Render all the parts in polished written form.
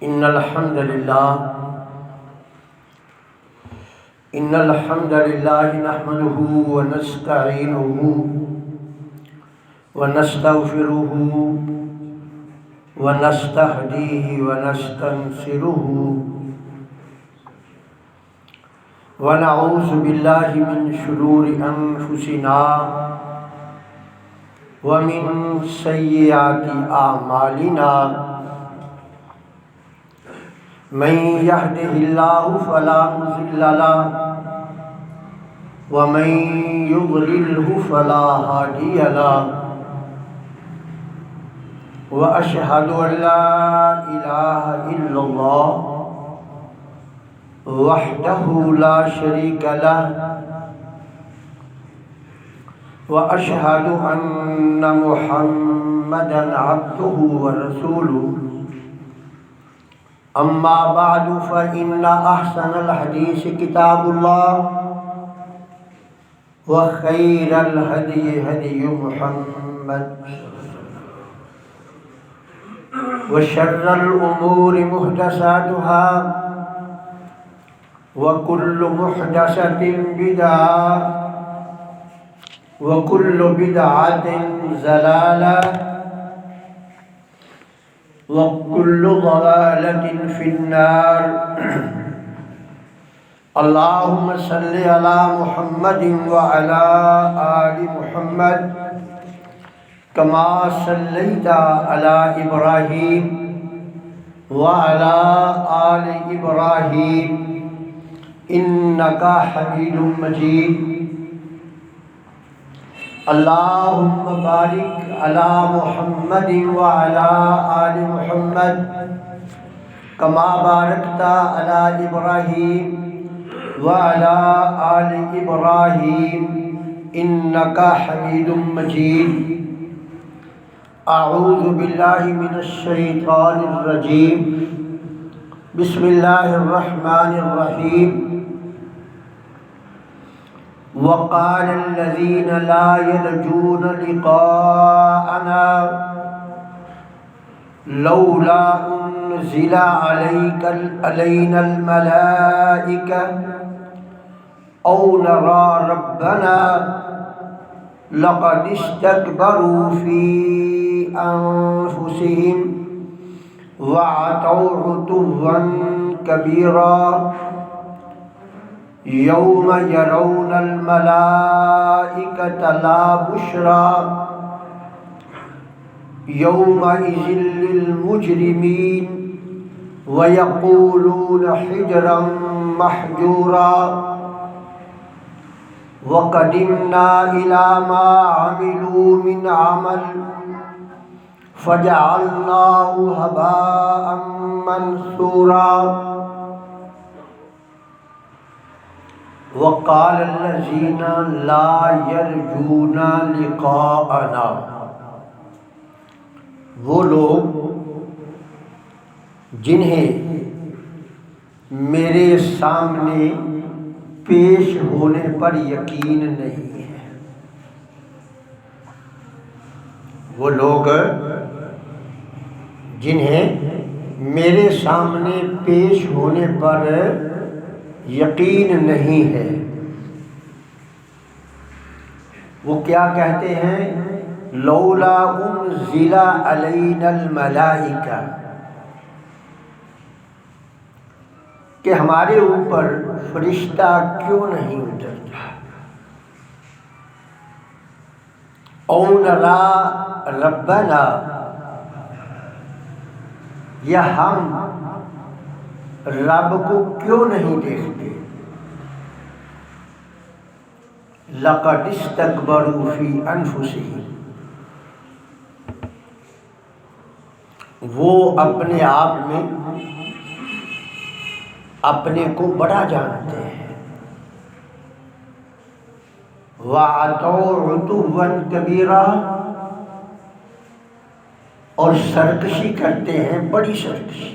إن الحمد لله نحمده ونستعينه ونستغفره ونستهديه ونستنصره ونعوذ بالله من شرور أنفسنا ومن سيئات أعمالنا من يهده الله فلا مضل له ومن يضلله فلا هادي له وأشهد أن لا إله إلا الله وحده لا شريك له وأشهد أن محمدًا عبده ورسوله أما بعد فإن أحسن الحديث كتاب الله وخير الهدي هدي محمد وشر الأمور محدثاتها وكل محدثة بدعة وكل بدعة ضلالة وكل ضلالة في النار اللهم صل على محمد وعلى آل محمد كما صليت على إبراهيم وعلى آل إبراهيم إنك حميد مجيد اللهم بارك على محمد وعلى آل محمد كما باركت على إبراهيم وعلى آل إبراهيم إنك حميد مجيد أعوذ بالله من الشيطان الرجيم بسم الله الرحمن الرحيم وقال الذين لا يرجون لقاءنا لولا أنزل علينا الملائكة أو نرى ربنا لقد استكبروا في أنفسهم وعتوا عتوا كبيرا يوم يرون الملائكة لا بشرى يومئذ للمجرمين ويقولون حجرا محجورا وقدمنا إلى ما عملوا من عمل فجعلناه هباء منثورا وقال الذين لا يرجون لقاءنا وہ لوگ جنہیں میرے سامنے پیش ہونے پر یقین نہیں ہے، وہ لوگ جنہیں میرے سامنے پیش ہونے پر یقین نہیں ہے، وہ کیا کہتے ہیں؟ لولا انزل علینا الملائکہ، کہ ہمارے اوپر فرشتہ کیوں نہیں اترتا، او نرا ربنا، یا ہم رب کو کیوں نہیں دیکھتے، لقد استکبروا فی انفسہم، وہ اپنے آپ میں اپنے کو بڑا جانتے ہیں، وَعَتَوْا عُتُوًّا كَبِيرًا، اور سرکشی کرتے ہیں، بڑی سرکشی،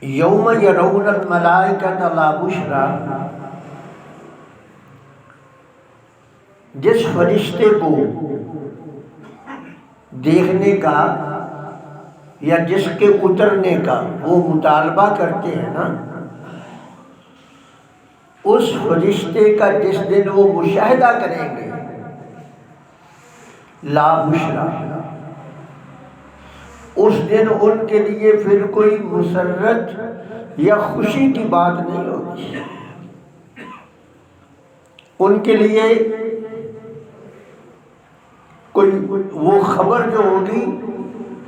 یوم یرون الملائکۃ لا بشریٰ، جس فرشتے کو دیکھنے کا یا جس کے اترنے کا وہ مطالبہ کرتے ہیں نا، اس فرشتے کا جس دن وہ مشاہدہ کریں گے، لا بشرا، اس دن ان کے لیے پھر کوئی مسرت یا خوشی کی بات نہیں ہوگی. ان کے لیے کوئی وہ خبر جو ہوگی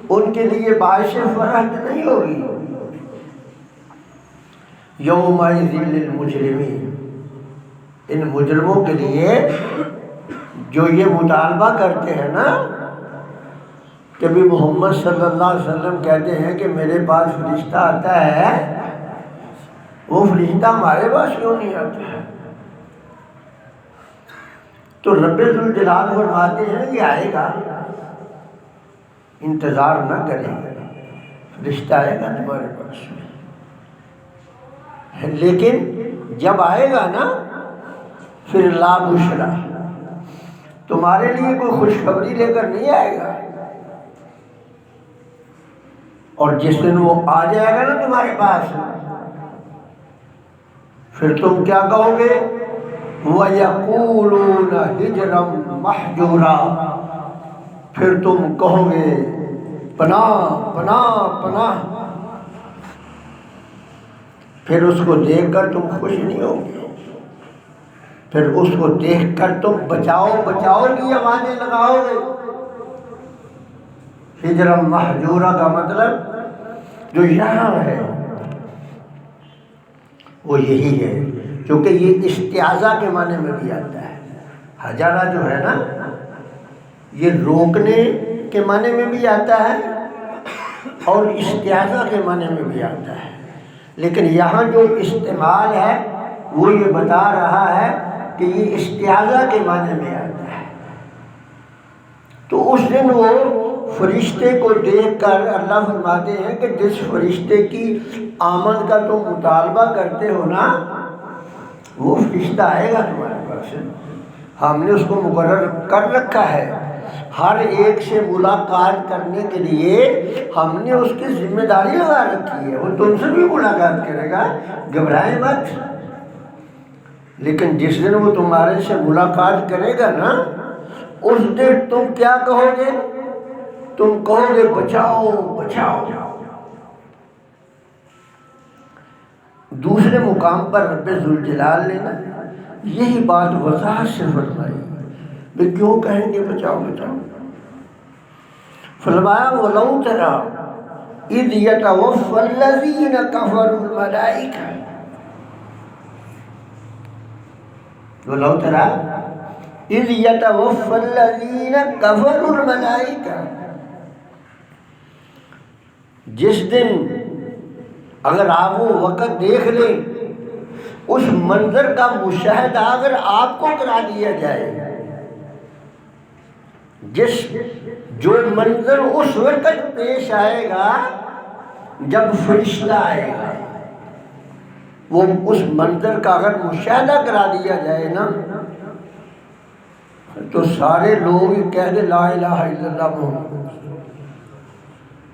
ان کے لیے باعث فرحت نہیں ہوگی. یومئذ للمجرمین، ان مجرموں کے لیے جو یہ مطالبہ کرتے ہیں نا کہ بھی محمد صلی اللہ علیہ وسلم کہتے ہیں کہ میرے پاس فرشتہ آتا ہے، وہ فرشتہ ہمارے پاس کیوں نہیں آتا ہے؟ تو رب ذوالجلال فرماتے ہیں کہ آئے گا، انتظار نہ کریں، فرشتہ آئے گا تمہارے پاس. لیکن جب آئے گا نا پھر لا بشرا، تمہارے لیے کوئی خوشخبری لے کر نہیں آئے گا. اور جس دن وہ آ جائے گا نا تمہارے پاس، پھر تم کیا کہو گے؟ وَيَقُولُونَ هِجْرًا مَحْجُورًا، پھر تم کہو گے پناہ پناہ پناہ. پھر اس کو دیکھ کر تم خوش نہیں ہوگے، پھر اس کو دیکھ کر تم بچاؤ بچاؤ کی آوازیں لگاؤ گے. ہجرا محجورہ کا مطلب جو یہاں ہے وہ یہی ہے، کیونکہ یہ استعاذہ کے معنی میں بھی آتا ہے. حجرہ جو ہے نا یہ روکنے کے معنی میں بھی آتا ہے اور استعاذہ کے معنی میں بھی آتا ہے، لیکن یہاں جو استعمال ہے وہ یہ بتا رہا ہے کہ یہ استعاذہ کے معنی میں آتا ہے. تو اس دن وہ فرشتے کو دیکھ کر اللہ فرماتے ہیں کہ جس فرشتے کی آمد کا تم مطالبہ کرتے ہو نا، وہ فرشتہ آئے گا تمہارے پاس. ہم نے اس کو مقرر کر رکھا ہے، ہر ایک سے ملاقات کرنے کے لیے ہم نے اس کی ذمہ داری لگا رکھی ہے. وہ تم سے بھی ملاقات کرے گا، گھبرائے مت. لیکن جس دن وہ تمہارے سے ملاقات کرے گا نا، اس دن تم کیا کہو گے؟ تم کہو گے بچاؤ بچاؤ. دوسرے مقام پر رب ذوالجلال نے نا یہی بات وضاحت سے فرمائی. میں کیوں کہیں گے بچاؤ بچاؤ؟ فرمایا وَلَوْ تَرَىٰ إِذْ يَتَوَفَّى الَّذِينَ كَفَرُوا الْمَلَائِكَةَ، وَلَوْ تَرَىٰ إِذْ يَتَوَفَّى الَّذِينَ كَفَرُوا الْمَلَائِكَةَ، جس دن اگر آپ وہ وقت دیکھ لیں، اس منظر کا مشاہدہ اگر آپ کو کرا دیا جائے، جو منظر اس وقت پیش آئے گا جب فرشتہ آئے گا، وہ اس منظر کا اگر مشاہدہ کرا دیا جائے نا تو سارے لوگ کہہ دیں لا الہ الا اللہ محمد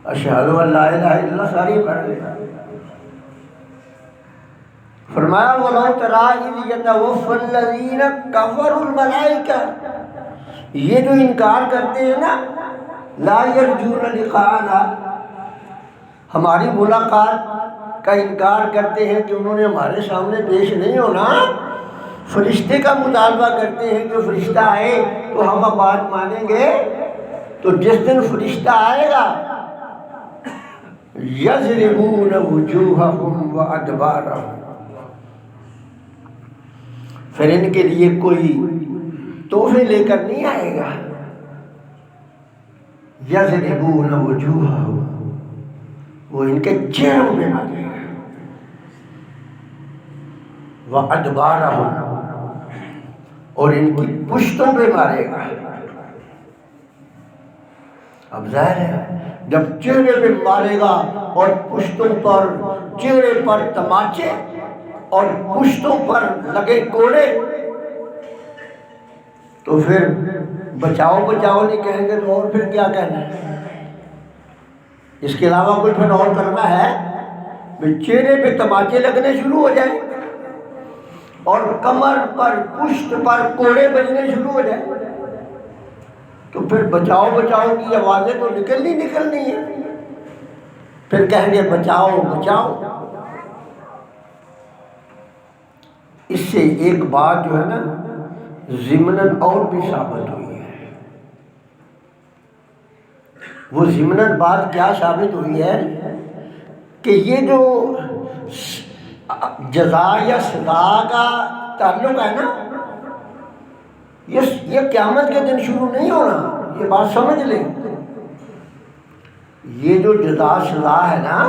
اشہد ان لا الہ الا اللہ، ساری پڑھ لیں. فرمایا وَلَوْ تَرَىٰ إِذْ يَتَوَفَّى الَّذِينَ كَفَرُوا الْمَلَائِكَةَ، یہ جو انکار کرتے ہیں نا لا يرجون لقاءنا، ہماری ملاقات کا انکار کرتے ہیں کہ انہوں نے ہمارے سامنے پیش نہیں ہونا، فرشتے کا مطالبہ کرتے ہیں کہ فرشتہ آئے تو ہم بات مانیں گے. تو جس دن فرشتہ آئے گا یضربون وجوہہم وادبارہم، پھر ان کے لیے کوئی تحفے لے کر نہیں آئے گا. یضربون وجوہہم، وہ ان کے چہروں پہ مارے گا، وادبارہم، اور ان کی پشتوں پہ مارے گا. اب ظاہر ہے جب چہرے پہ مارے گا اور پشتوں پر، چہرے پر تماچے اور پشتوں پر لگے کوڑے، تو پھر بچاؤ بچاؤ نہیں کہیں گے تو اور پھر کیا کہنا ہے؟ اس کے علاوہ کوئی پھر اور کرنا ہے؟ چہرے پہ تماچے لگنے شروع ہو جائیں اور کمر پر پشت پر کوڑے بجنے شروع ہو جائیں تو پھر بچاؤ بچاؤ کی آوازیں تو نکلنی ہے. پھر کہیں گے بچاؤ بچاؤ. اس سے ایک بات جو ہے نا ضمناً اور بھی ثابت ہوئی ہے. وہ ضمناً بات کیا ثابت ہوئی ہے کہ یہ جو جزا یا سزا کا تعلق ہے نا یہ قیامت کے دن شروع نہیں ہونا. یہ بات سمجھ لیں. یہ جو جزا سزا ہے نا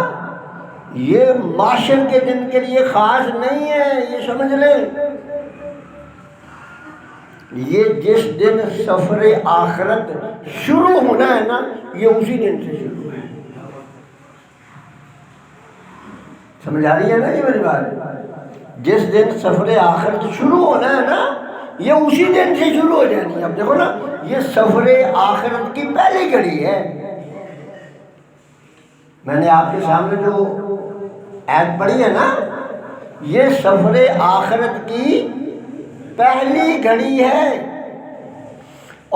یہ معاشر کے دن کے لیے خاص نہیں ہے. یہ سمجھ لیں یہ جس دن سفر آخرت شروع ہونا ہے نا یہ اسی دن سے شروع ہے. سمجھ آ رہی ہے نا یہ میری بات؟ جس دن سفر آخرت شروع ہونا ہے نا یہ اسی دن سے شروع ہو جانی ہے. اب دیکھو نا یہ سفر آخرت کی پہلی گھڑی ہے. میں نے آپ کے سامنے جو آیت پڑھی ہے نا یہ سفر آخرت کی پہلی گھڑی ہے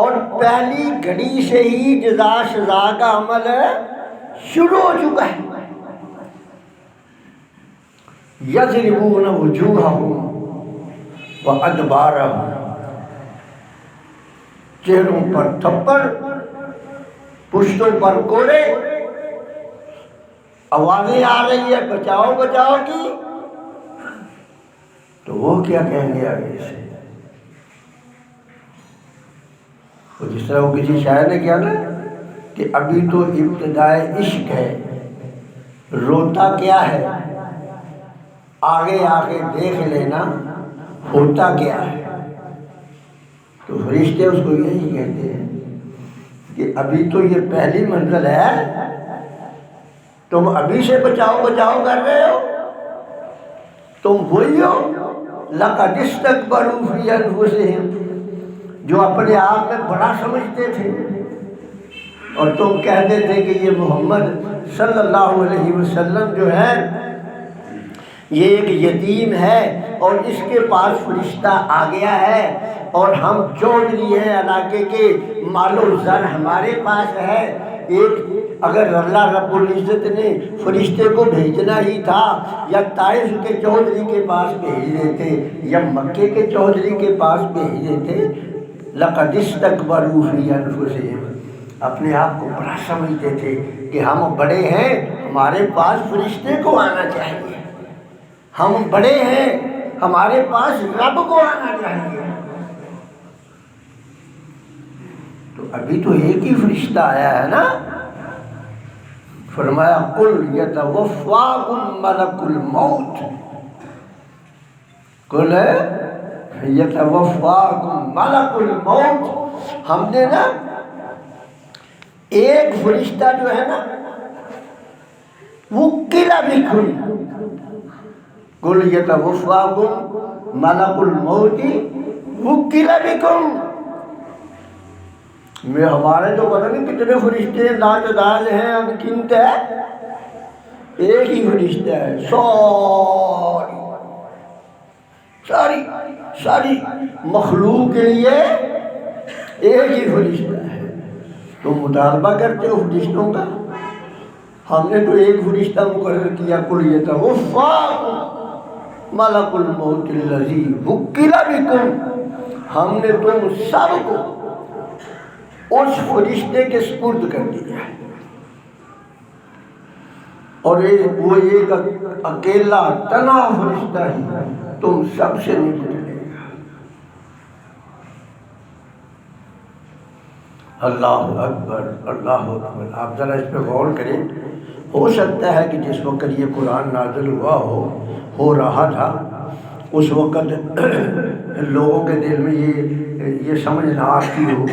اور پہلی گھڑی سے ہی جزا سزا کا عمل شروع ہو چکا ہے. یضربون وجوہہم وادبارہم چہروں پر تھپڑ پشتوں پر کوڑے. آوازیں آ رہی ہے بچاؤ بچاؤ کی تو وہ کیا کہیں گے آگے سے؟ جس طرح وہ کسی شاعر نے کیا نا کہ ابھی تو ابتدائے عشق ہے روتا کیا ہے آگے آگے دیکھ لینا ہوتا کیا ہے. تو فرشتے اس کو یہی کہتے ہیں کہ ابھی تو یہ پہلی منزل ہے تم ابھی سے بچاؤ بچاؤ کر رہے ہو. تم وہی ہو لَقَدِ اسْتَكْبَرُوا فِي أَنفُسِهِمْ جو اپنے آپ میں بڑا سمجھتے تھے اور تم کہتے تھے کہ یہ محمد صلی اللہ علیہ وسلم جو ہے یہ ایک یتیم ہے اور اس کے پاس فرشتہ آ گیا ہے اور ہم چودھری ہیں علاقے کے مال و زر ہمارے پاس ہے. ایک اگر اللہ رب العزت نے فرشتے کو بھیجنا ہی تھا یا طائف کے چودھری کے پاس بھیج دیتے یا مکے کے چودھری کے پاس بھیج دیتے. لَقَدِ اسْتَكْبَرُوا فِي أَنفُسِهِمْ اپنے آپ کو بڑا سمجھتے تھے کہ ہم بڑے ہیں ہمارے پاس فرشتے کو آنا چاہیے. ہم بڑے ہیں ہمارے پاس رب کو آنا چاہیے. تو ابھی تو ایک ہی فرشتہ آیا ہے نا. فرمایا قُلْ يَتَوَفَّاكُمْ مَلَكُ الْمَوْتِ قُلْ يَتَوَفَّاكُمْ مَلَكُ الْمَوْتِ ہم نے نا ایک فرشتہ جو ہے نا وُكِّلَ بِكُمْ قُلْ يَتَوَفَّاكُمْ مَلَكُ الْمَوْتِ وُكِّلَ بِكُمْ میں ہمارے تو پتہ نہیں کتنے فرشتے لاجداد ہیں انگنت ہے. ایک ہی فرشتہ ہے ساری مخلوق کے لیے ایک ہی فرشتہ ہے. تم مطالبہ کرتے ہو فرشتوں کا. ہم نے تو ایک فرشتہ مقرر کیا قُلْ يَتَوَفَّاكُمْ مَلَكُ الْمَوْتِ الَّذِي وُكِّلَ بِكُمْ ہم نے تم سب کو اس فرشتے کے سپرد کر دیا اور وہ ایک اکیلا تنہا فرشتہ ہی تم سب سے نمٹ لے گا. اللہ اکبر اللہ اکبر. آپ ذرا اس پہ غور کریں. ہو سکتا ہے کہ جس وقت یہ قرآن نازل ہو رہا تھا اس وقت لوگوں کے دل میں یہ سمجھ نہ آتی ہو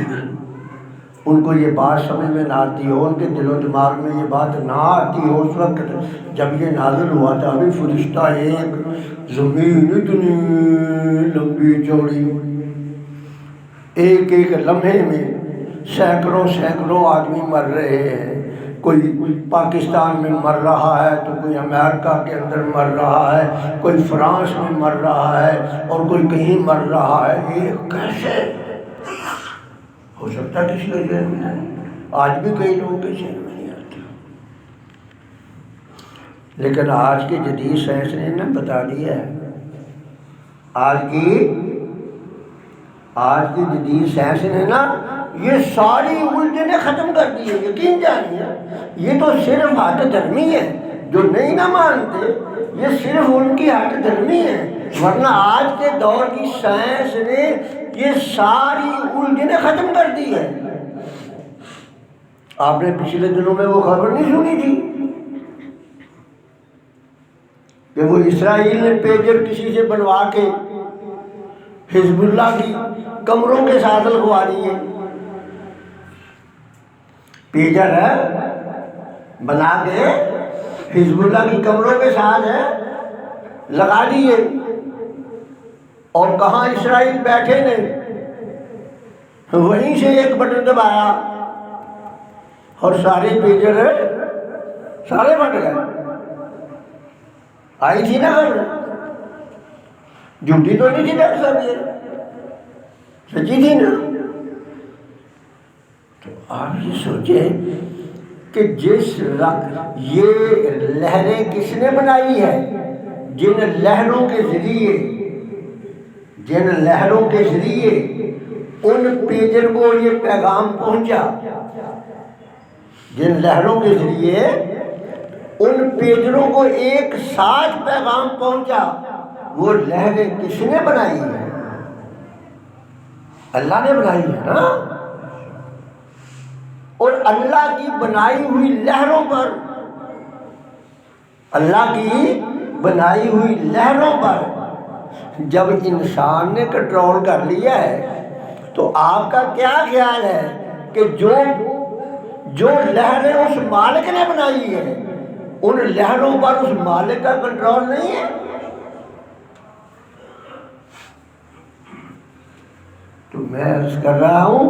ان کو یہ بات سمجھ میں نہ آتی ہو ان کے دل و دماغ میں یہ بات نہ آتی ہو اس وقت جب یہ نازل ہوا تھا. ابھی فرشتہ ایک زمین اتنی لمبی چوڑی ایک ایک لمحے میں سینکڑوں آدمی مر رہے ہیں. کوئی پاکستان میں مر رہا ہے تو کوئی امریکہ کے اندر مر رہا ہے، کوئی فرانس میں مر رہا ہے اور کوئی کہیں مر رہا ہے. یہ کیسے ہو سکتا ہے؟ کسی کا ذہن میں نہیں. آج بھی کئی لوگوں کے ذہن میں نہیں آتا. لیکن آج کی جدید سائنس نے نا بتا دیا ہے، آج کی جدید سائنس نے نا یہ ساری الجھنیں ختم کر دی ہے. یقین جانیے یہ تو صرف ہٹ دھرمی ہے، جو نہیں نہ مانتے یہ صرف ان کی ہٹ دھرمی ہے، ورنہ آج کے دور کی سائنس نے یہ ساری الجھنیں ختم کر دی ہے. آپ نے پچھلے دنوں میں وہ خبر نہیں سنی تھی کہ وہ اسرائیل نے پیجر کسی سے بنوا کے حزب اللہ کی کمروں کے ساتھ لگوا دیے. پیجر ہے بنا کے حزب اللہ کی کمروں کے ساتھ ہے لگا دیے، اور کہاں اسرائیل بیٹھے نے وہیں سے ایک بٹن دبایا اور سارے پیجر سارے بٹ گئے. آئی تھی نا خبر، جھوٹی تو نہیں تھی ڈاکٹر صاحب، یہ سچی تھی نا. تو آپ یہ سوچیں کہ یہ لہریں کس نے بنائی ہے؟ جن لہروں کے ذریعے ان پیجر کو یہ پیغام پہنچا، جن لہروں کے ذریعے ان پیجروں کو ایک ساتھ پیغام پہنچا، وہ لہریں کس نے بنائی ہے؟ اللہ نے بنائی ہے نا. اور اللہ کی بنائی ہوئی لہروں پر، اللہ کی بنائی ہوئی لہروں پر جب انسان نے کنٹرول کر لیا ہے تو آپ کا کیا خیال ہے کہ جو لہریں اس مالک نے بنائی ہے ان لہروں پر اس مالک کا کنٹرول نہیں ہے؟ تو میں عرض کر رہا ہوں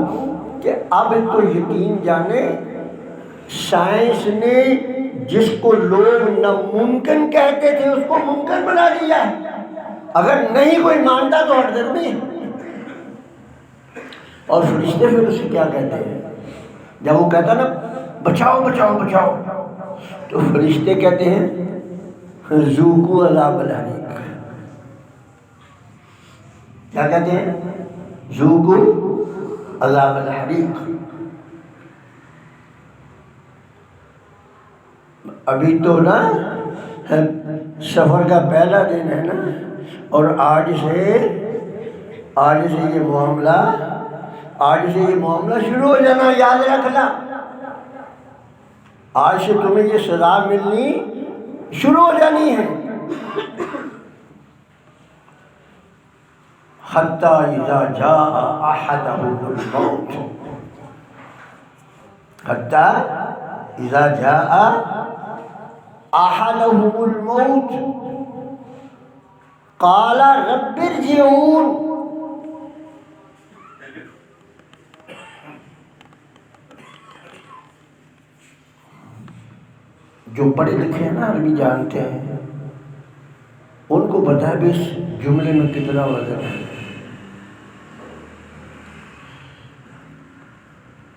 کہ اب تو یقین جانے سائنس نے جس کو لوگ ناممکن کہتے تھے اس کو ممکن بنا دیا. اگر نہیں کوئی مانتا تو ہٹ دھرمی ہے. اور فرشتے پھر اسے کیا کہتے ہیں؟ جب وہ کہتا نا بچاؤ بچاؤ بچاؤ، تو فرشتے کہتے ہیں ذوقوا عذاب الحریق. کیا کہتے ہیں؟ ذوقوا عذاب الحریق. ابھی تو نا سفر کا پہلا دن ہے نا، اور آج سے یہ معاملہ شروع ہو جانا. یاد رکھنا، آج سے تمہیں یہ سزا ملنی شروع ہو جانی ہے. حتی اذا جاء احدهم الموت، حتی اذا جاء احدهم الموت قال رب ارجعون. جو پڑھے لکھے ہیں نا، عربی جانتے ہیں، ان کو پتہ ہے بھی اس جملے میں کتنا وزن ہے.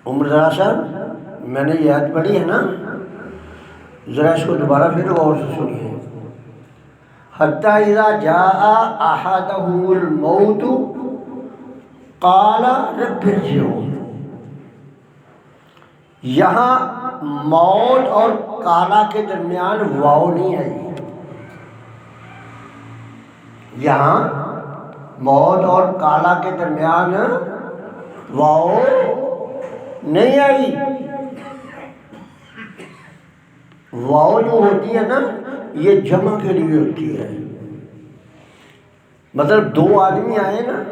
عمر ذرا صاحب، میں نے یہ آیت پڑھی ہے نا، ذرا اس کو دوبارہ پھر غور سے سنیے. حتی اذا جاء احدهم الموت قال رب ارجعون. یہاں موت اور کالا کے درمیان واو نہیں آئی. یہاں موت اور کالا کے درمیان واو نہیں آئی. واو جو ہوتی ہے نا، یہ جمع کے لیے ہوتی ہے. مطلب دو آدمی آئے نا،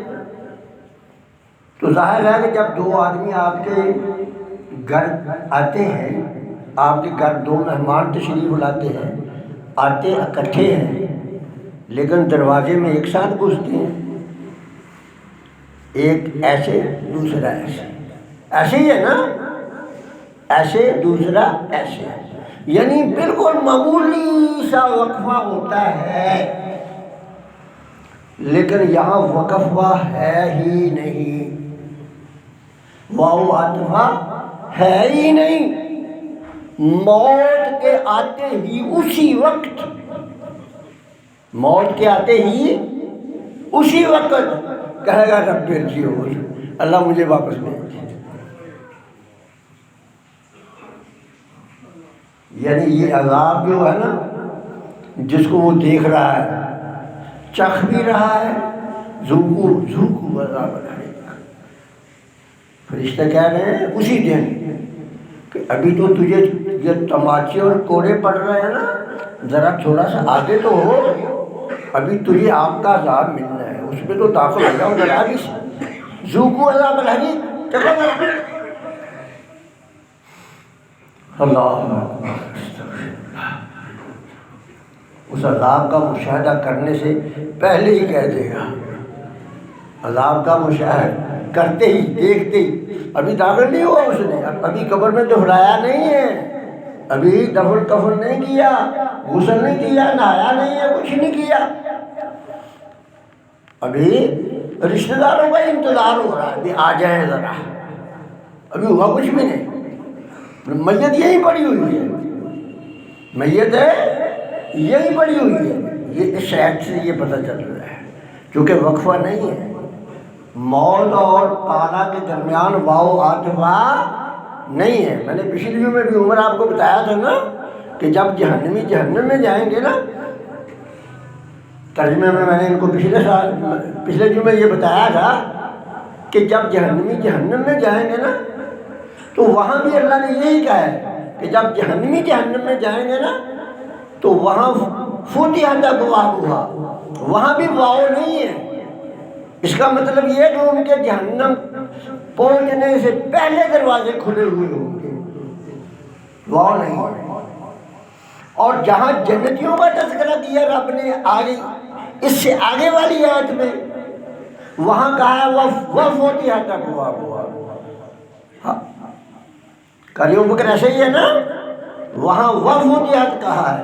تو ظاہر ہے کہ جب دو آدمی آپ کے گھر آتے ہیں، آپ کے گھر دو مہمان تشریف لاتے ہیں، آتے اکٹھے ہیں لیکن دروازے میں ایک ساتھ گھستے ہیں. ایک ایسے دوسرا ایسے، ایسے ہی ہے نا، ایسے دوسرا ایسے، یعنی بالکل معمولی سا وقفہ ہوتا ہے، لیکن یہاں وقفہ ہے ہی نہیں، واو عاطفہ ہے ہی نہیں، موت کے آتے ہی اسی وقت، موت کے آتے ہی اسی وقت کہے گا رب ارجعون، اللہ مجھے واپس بھیج۔ یعنی یہ عذاب جو ہے نا، جس کو وہ دیکھ رہا ہے، چکھ بھی رہا ہے، ذوقوا عذاب الحریق، فرشتے کہہ رہے ہیں اسی دن کہ ابھی تو تجھے یہ تماچے اور کوڑے پڑ رہے ہیں نا، ذرا تھوڑا سا آگے تو ہو، ابھی تجھے آگ کا عذاب ملنا ہے، اس میں تو داخل ہو جاؤ ذرا بھی، ذوقوا عذاب الحریق، چلو اللہ، اس عذاب کا مشاہدہ کرنے سے پہلے ہی کہہ دے گا، عذاب کا مشاہدہ کرتے ہی دیکھتے ہی، ابھی داخل نہیں ہوا اس نے، ابھی قبر میں دفنایا نہیں ہے، ابھی دفن کفن نہیں کیا، غسل نہیں کیا، نہایا نہیں ہے، کچھ نہیں کیا، ابھی رشتہ داروں کا انتظار ہو رہا ہے، ابھی آ جائیں ذرا، ابھی ہوا کچھ بھی نہیں، میت یہی پڑی ہوئی ہے، میت ہے یہی پڑی ہوئی ہے، یہ اس شہد سے یہ پتہ چل رہا ہے، کیونکہ وقفہ نہیں ہے، موت اور اعلیٰ کے درمیان واو عاطفہ نہیں ہے۔ میں نے پچھلی ویڈیو میں بھی عمر آپ کو بتایا تھا نا کہ جب جہنمی جہنم میں جائیں گے نا، ترجمے میں نے ان کو پچھلے جمعے یہ بتایا تھا کہ جب جہنمی جہنم میں جائیں گے نا، تو وہاں بھی اللہ نے یہی کہا ہے کہ جب جہنمی جہنم میں جائیں گے نا تو وہاں فتحت ابوابہا، وہاں بھی واو نہیں ہے، اس کا مطلب یہ کہ ان کے جہنم پہنچنے سے پہلے دروازے کھلے ہوئے ہوں گے، واو نہیں ہے۔ اور جہاں جنتیوں کا تذکرہ کیا رب نے آگے اس سے آگے والی آیت میں، وہاں کہا ہے وَفُتِحَتْ أَبْوَابُهَا، قاری بکر ایسے ہی ہے نا، وہاں وَفُتِحَتْ کہا ہے،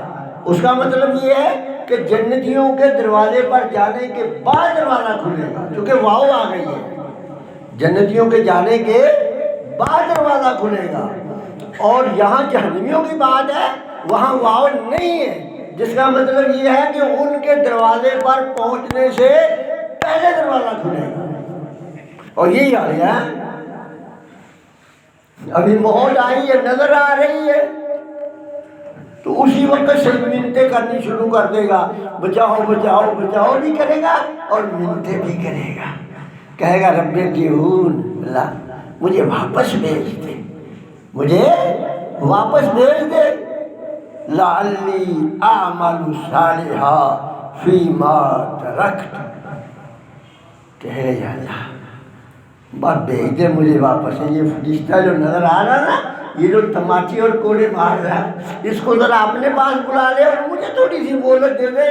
اس کا مطلب یہ ہے کہ جنتیوں کے دروازے پر جانے کے بعد دروازہ کھلے گا، کیونکہ واو آ گئی ہے، جنتیوں کے جانے کے بعد دروازہ کھلے گا، اور یہاں جہنمیوں کی بات ہے، وہاں واو نہیں ہے، جس کا مطلب یہ ہے کہ ان کے دروازے پر پہنچنے سے پہلے دروازہ کھلے گا، اور یہی حال ہے، ابھی موت آئی ہے، نظر آ رہی ہے، تو اسی وقت سے منتیں کرنی شروع کر دے گا، بچاؤ بچاؤ بچاؤ بھی کرے گا اور منتیں بھی کرے گا، کہے گا رب ارجعون، اللہ مجھے واپس بھیج دے، مجھے واپس بھیج دے، لعلی اعمل صالحا فیما ترکت، کہے یا اللہ بات بھیج دے مجھے واپس، یہ فرشتہ جو نظر آ رہا نا، یہ جو تماچے اور کوڑے مار رہا ہے، اس کو ذرا اپنے پاس بلا لے اور مجھے تھوڑی سی مہلت دے دے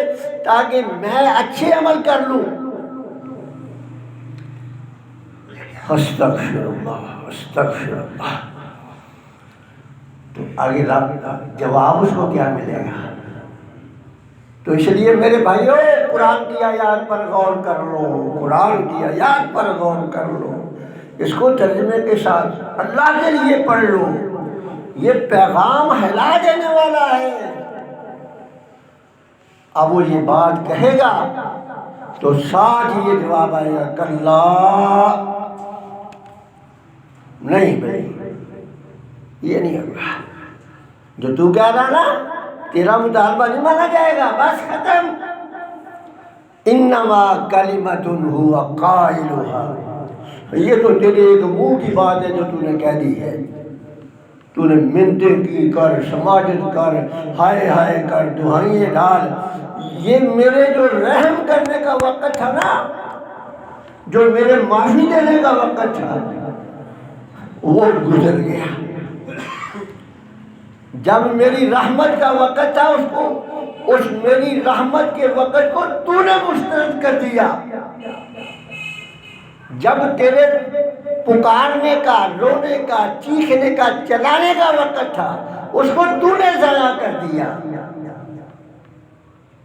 تاکہ میں اچھے عمل کر لوں۔ استغفر اللہ استغفر اللہ، تو آگے جواب اس کو کیا ملے گا؟ تو اس لیے میرے بھائیوں، قرآن کی آیات پر غور کر لو، قرآن کی آیات پر غور کر لو، اس کو ترجمے کے ساتھ اللہ کے لیے پڑھ لو، یہ پیغام ہلا دینے والا ہے۔ اب وہ یہ بات کہے گا تو ساتھ یہ جواب آئے گا کلا، نہیں بھائی یہ نہیں ہوگا، جو تو کہہ رہا نا تیرا مطالبہ نہیں مانا جائے گا، بس ختم، انما کلمۃ هو قائلها، یہ تو تیرے ایک منہ کی بات ہے جو تو نے کہہ دی ہے، تو نے منتیں کی کر، سماجت کر، ہائے ہائے کر، دہائیں ڈال، یہ میرے جو رحم کرنے کا وقت تھا نا، جو میرے معافی دینے کا وقت تھا وہ گزر گیا، جب میری رحمت کا وقت تھا اس میری رحمت کے وقت کو تو نے مسترد کر دیا، جب تیرے پکارنے کا، رونے کا، چیخنے کا، چلانے کا وقت تھا، اس کو تو نے ضائع کر دیا،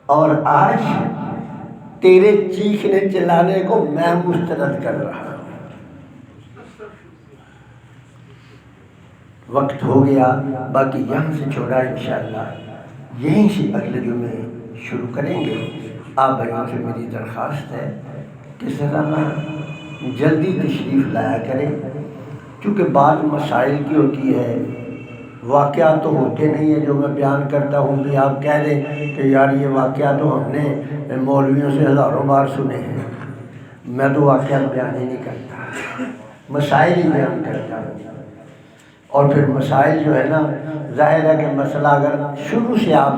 اور آج تیرے چیخنے چلانے کو میں مسترد کر رہا ہوں۔ وقت ہو گیا، باقی یہاں سے چھوڑا انشاءاللہ یہیں سے اگلے جمعے شروع کریں گے۔ آپ بھائیوں سے میری درخواست ہے کہ ذرا جلدی تشریف لایا کریں، کیونکہ بات مسائل کی ہوتی ہے، واقعات تو ہوتے نہیں ہیں جو میں بیان کرتا ہوں کہ آپ کہہ دیں کہ یار یہ واقعات تو ہم نے مولویوں سے ہزاروں بار سنے ہیں۔ میں تو واقعات بیان ہی نہیں کرتا، مسائل ہی بیان کرتا ہوں، اور پھر مسائل جو ہے نا، ظاہر ہے کہ مسئلہ اگر شروع سے آپ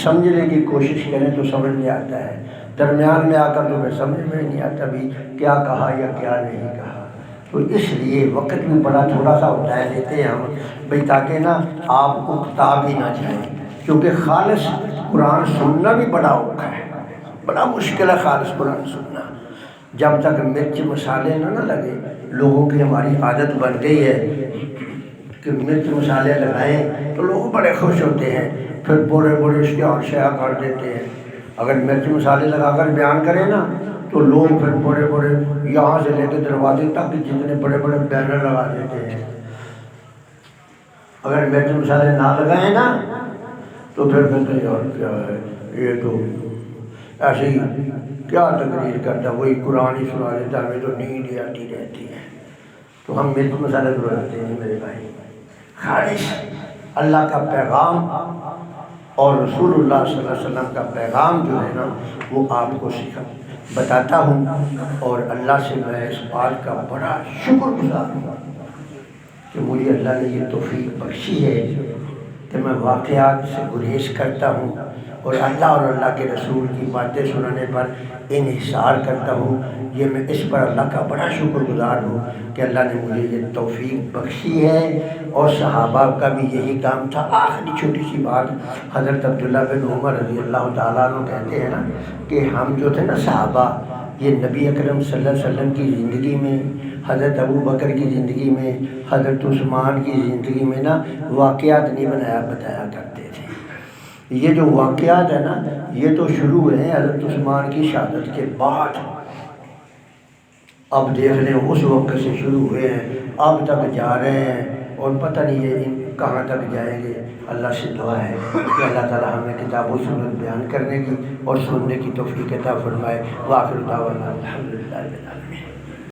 سمجھنے کی کوشش کریں تو سمجھ میں آتا ہے، درمیان میں آ کر تو پھر سمجھ میں نہیں آتا بھی کیا کہا یا کیا نہیں کہا۔ تو اس لیے وقت بھی بڑا تھوڑا سا ہوتا ہے، لیتے ہیں ہم بھئی تاکہ نا آپ کو کتاب ہی نہ جائیں، کیونکہ خالص قرآن سننا بھی بڑا اوکھا ہے، بڑا مشکل ہے خالص قرآن سننا۔ جب تک مرچ مسالے نہ لگے، لوگوں کی ہماری عادت بن گئی ہے کہ مرچ مسالے لگائیں تو لوگ بڑے خوش ہوتے ہیں، پھر بڑے بڑے اشتہار شائع کر دیتے ہیں۔ اگر مرچ مسالے لگا کر بیان کریں نا تو لوگ پھر بڑے بڑے یہاں سے لے کے دروازے تک جتنے بڑے بڑے بینر لگا دیتے ہیں۔ اگر مرچ مسالے نہ لگائیں نا تو پھر کہتے ہیں یار کیا ہے یہ، تو ایسے ہی کیا تقریر کرتا، وہی قرآن ہی سنا دیتا، ہمیں تو نیند ہی آتی رہتی ہے۔ تو ہم مرچ مسالے تو رکھتے ہیں میرے بھائی، خالص اللہ کا پیغام اور رسول اللہ صلی اللہ علیہ وسلم کا پیغام جو ہے نا وہ آپ کو بتاتا ہوں، اور اللہ سے میں اس بات کا بڑا شکر گزار ہوں کہ مجھے اللہ نے یہ توفیق بخشی ہے کہ میں واقعات سے گریز کرتا ہوں، اور اللہ اور اللہ کے رسول کی باتیں سنانے پر انحصار کرتا ہوں۔ یہ میں اس پر اللہ کا بڑا شکر گزار ہوں کہ اللہ نے مجھے یہ توفیق بخشی ہے، اور صحابہ کا بھی یہی کام تھا۔ آخری چھوٹی سی بات، حضرت عبداللہ بن عمر رضی اللہ تعالیٰ عنہ کہتے ہیں نا کہ ہم جو تھے نا صحابہ، یہ نبی اکرم صلی اللہ علیہ وسلم کی زندگی میں، حضرت ابو بکر کی زندگی میں، حضرت عثمان کی زندگی میں نا واقعات نہیں بتایا کرتے تھے۔ یہ جو واقعات ہیں نا یہ تو شروع ہوئے ہیں حضرت عثمان کی شہادت کے بعد، اب دیکھ لیں اس وقت سے شروع ہوئے ہیں اب تک جا رہے ہیں، اور پتہ نہیں یہ کہاں تک جائیں گے۔ اللہ سے دعا ہے کہ اللہ تعالی ہمیں کتاب و سنت بیان کرنے کی اور سننے کی توفیق عطا فرمائے۔ وآخر دعوانا الحمدللہ رب العالمین۔